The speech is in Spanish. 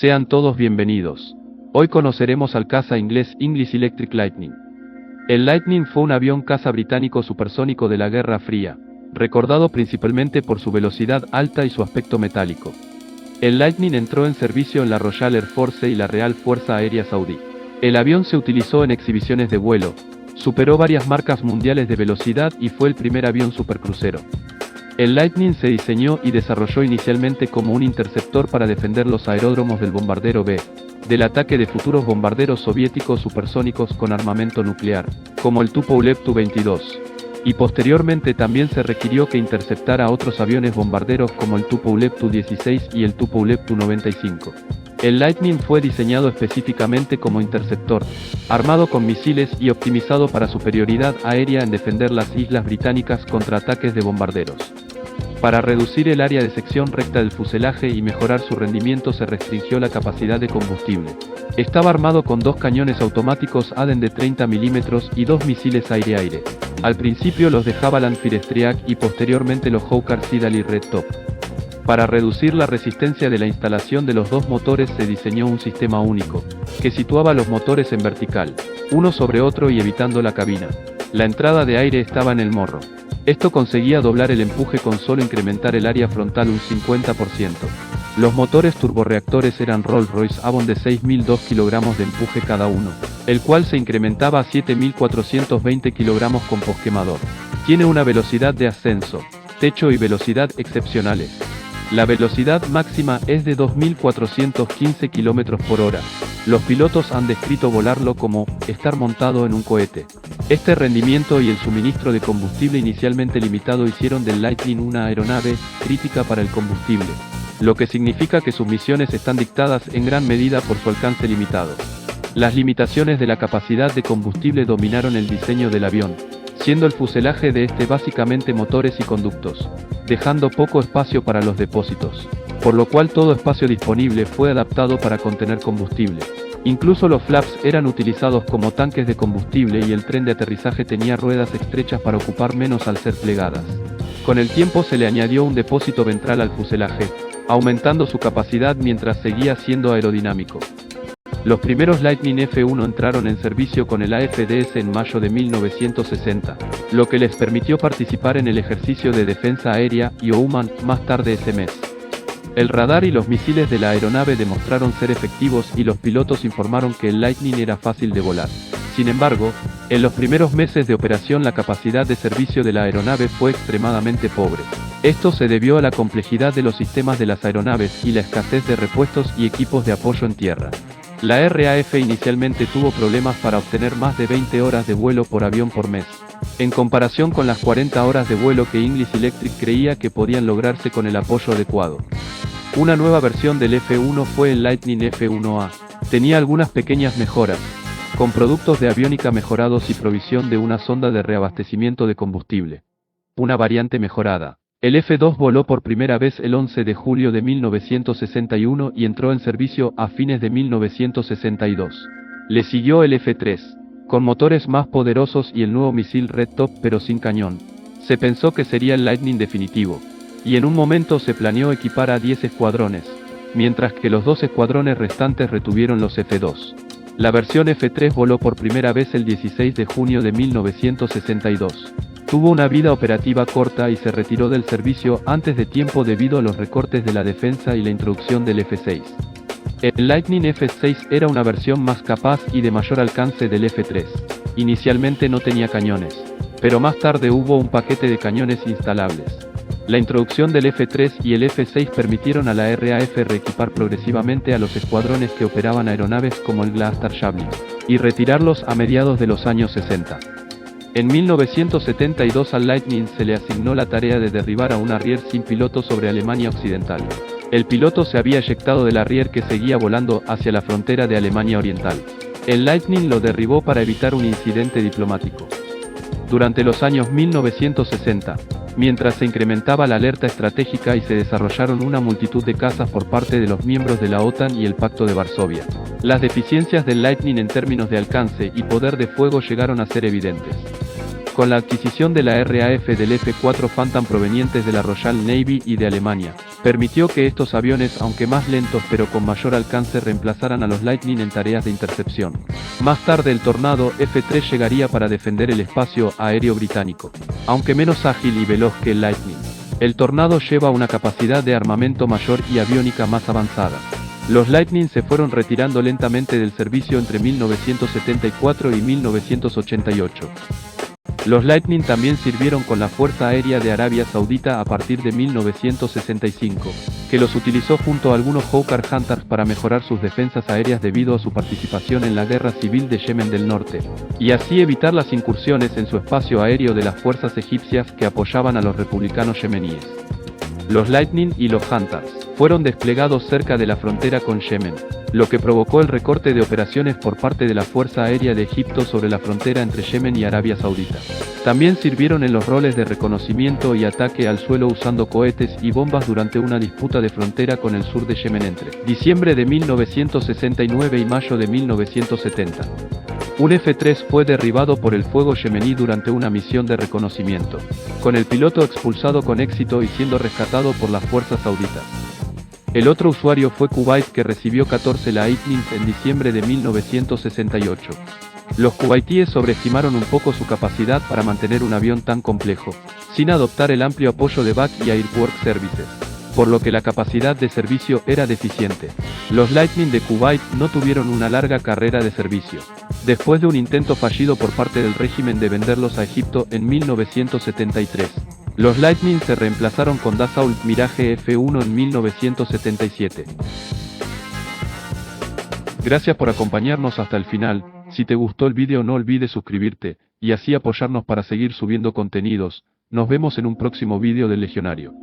Sean todos bienvenidos. Hoy conoceremos al caza inglés English Electric Lightning. El Lightning fue un avión caza británico supersónico de la Guerra Fría, recordado principalmente por su velocidad alta y su aspecto metálico. El Lightning entró en servicio en la Royal Air Force y la Real Fuerza Aérea Saudí. El avión se utilizó en exhibiciones de vuelo, superó varias marcas mundiales de velocidad y fue el primer avión supercrucero. El Lightning se diseñó y desarrolló inicialmente como un interceptor para defender los aeródromos del bombardero B, del ataque de futuros bombarderos soviéticos supersónicos con armamento nuclear, como el Tupolev Tu-22, y posteriormente también se requirió que interceptara a otros aviones bombarderos como el Tupolev Tu-16 y el Tupolev Tu-95. El Lightning fue diseñado específicamente como interceptor, armado con misiles y optimizado para superioridad aérea en defender las islas británicas contra ataques de bombarderos. Para reducir el área de sección recta del fuselaje y mejorar su rendimiento se restringió la capacidad de combustible. Estaba armado con dos cañones automáticos ADEN de 30 mm y dos misiles aire-aire. Al principio los de Havalland Firestriak y posteriormente los Hawker Siddeley y Red Top. Para reducir la resistencia de la instalación de los dos motores se diseñó un sistema único, que situaba los motores en vertical, uno sobre otro y evitando la cabina. La entrada de aire estaba en el morro. Esto conseguía doblar el empuje con solo incrementar el área frontal un 50%. Los motores turborreactores eran Rolls-Royce Avon de 6.002 kg de empuje cada uno, el cual se incrementaba a 7.420 kg con posquemador. Tiene una velocidad de ascenso, techo y velocidad excepcionales. La velocidad máxima es de 2.415 km por hora. Los pilotos han descrito volarlo como estar montado en un cohete. Este rendimiento y el suministro de combustible inicialmente limitado hicieron del Lightning una aeronave crítica para el combustible, lo que significa que sus misiones están dictadas en gran medida por su alcance limitado. Las limitaciones de la capacidad de combustible dominaron el diseño del avión, siendo el fuselaje de este básicamente motores y conductos, dejando poco espacio para los depósitos, por lo cual todo espacio disponible fue adaptado para contener combustible. Incluso los flaps eran utilizados como tanques de combustible y el tren de aterrizaje tenía ruedas estrechas para ocupar menos al ser plegadas. Con el tiempo se le añadió un depósito ventral al fuselaje, aumentando su capacidad mientras seguía siendo aerodinámico. Los primeros Lightning F-1 entraron en servicio con el AFDS en mayo de 1960, lo que les permitió participar en el ejercicio de defensa aérea y Oman más tarde ese mes. El radar y los misiles de la aeronave demostraron ser efectivos y los pilotos informaron que el Lightning era fácil de volar. Sin embargo, en los primeros meses de operación la capacidad de servicio de la aeronave fue extremadamente pobre. Esto se debió a la complejidad de los sistemas de las aeronaves y la escasez de repuestos y equipos de apoyo en tierra. La RAF inicialmente tuvo problemas para obtener más de 20 horas de vuelo por avión por mes, en comparación con las 40 horas de vuelo que English Electric creía que podían lograrse con el apoyo adecuado. Una nueva versión del F-1 fue el Lightning F-1A. Tenía algunas pequeñas mejoras, con productos de aviónica mejorados y provisión de una sonda de reabastecimiento de combustible. Una variante mejorada. El F-2 voló por primera vez el 11 de julio de 1961 y entró en servicio a fines de 1962. Le siguió el F-3, con motores más poderosos y el nuevo misil Red Top pero sin cañón. Se pensó que sería el Lightning definitivo, y en un momento se planeó equipar a 10 escuadrones, mientras que los 2 escuadrones restantes retuvieron los F-2. La versión F-3 voló por primera vez el 16 de junio de 1962. Tuvo una vida operativa corta y se retiró del servicio antes de tiempo debido a los recortes de la defensa y la introducción del F-6. El Lightning F-6 era una versión más capaz y de mayor alcance del F-3. Inicialmente no tenía cañones, pero más tarde hubo un paquete de cañones instalables. La introducción del F-3 y el F-6 permitieron a la RAF reequipar progresivamente a los escuadrones que operaban aeronaves como el Glastar Javelin, y retirarlos a mediados de los años 60. En 1972 al Lightning se le asignó la tarea de derribar a un Harrier sin piloto sobre Alemania Occidental. El piloto se había eyectado del Harrier que seguía volando hacia la frontera de Alemania Oriental. El Lightning lo derribó para evitar un incidente diplomático. Durante los años 1960, mientras se incrementaba la alerta estratégica y se desarrollaron una multitud de cazas por parte de los miembros de la OTAN y el Pacto de Varsovia, las deficiencias del Lightning en términos de alcance y poder de fuego llegaron a ser evidentes. Con la adquisición de la RAF del F-4 Phantom provenientes de la Royal Navy y de Alemania, Permitió que estos aviones, aunque más lentos pero con mayor alcance, reemplazaran a los Lightning en tareas de intercepción. Más tarde el Tornado F-3 llegaría para defender el espacio aéreo británico. Aunque menos ágil y veloz que el Lightning, el Tornado lleva una capacidad de armamento mayor y aviónica más avanzada. Los Lightning se fueron retirando lentamente del servicio entre 1974 y 1988. Los Lightning también sirvieron con la Fuerza Aérea de Arabia Saudita a partir de 1965, que los utilizó junto a algunos Hawker Hunters para mejorar sus defensas aéreas debido a su participación en la guerra civil de Yemen del Norte, y así evitar las incursiones en su espacio aéreo de las fuerzas egipcias que apoyaban a los republicanos yemeníes. Los Lightning y los Hunters fueron desplegados cerca de la frontera con Yemen, lo que provocó el recorte de operaciones por parte de la Fuerza Aérea de Egipto sobre la frontera entre Yemen y Arabia Saudita. También sirvieron en los roles de reconocimiento y ataque al suelo usando cohetes y bombas durante una disputa de frontera con el sur de Yemen entre diciembre de 1969 y mayo de 1970. Un F-3 fue derribado por el fuego yemení durante una misión de reconocimiento, con el piloto expulsado con éxito y siendo rescatado por las fuerzas sauditas. El otro usuario fue Kuwait, que recibió 14 Lightnings en diciembre de 1968. Los kuwaitíes sobreestimaron un poco su capacidad para mantener un avión tan complejo, sin adoptar el amplio apoyo de Back y Airwork Services, por lo que la capacidad de servicio era deficiente. Los Lightning de Kuwait no tuvieron una larga carrera de servicio, después de un intento fallido por parte del régimen de venderlos a Egipto en 1973. Los Lightning se reemplazaron con Dassault Mirage F1 en 1977. Gracias por acompañarnos hasta el final. Si te gustó el vídeo no olvides suscribirte, y así apoyarnos para seguir subiendo contenidos. Nos vemos en un próximo vídeo del Legionario.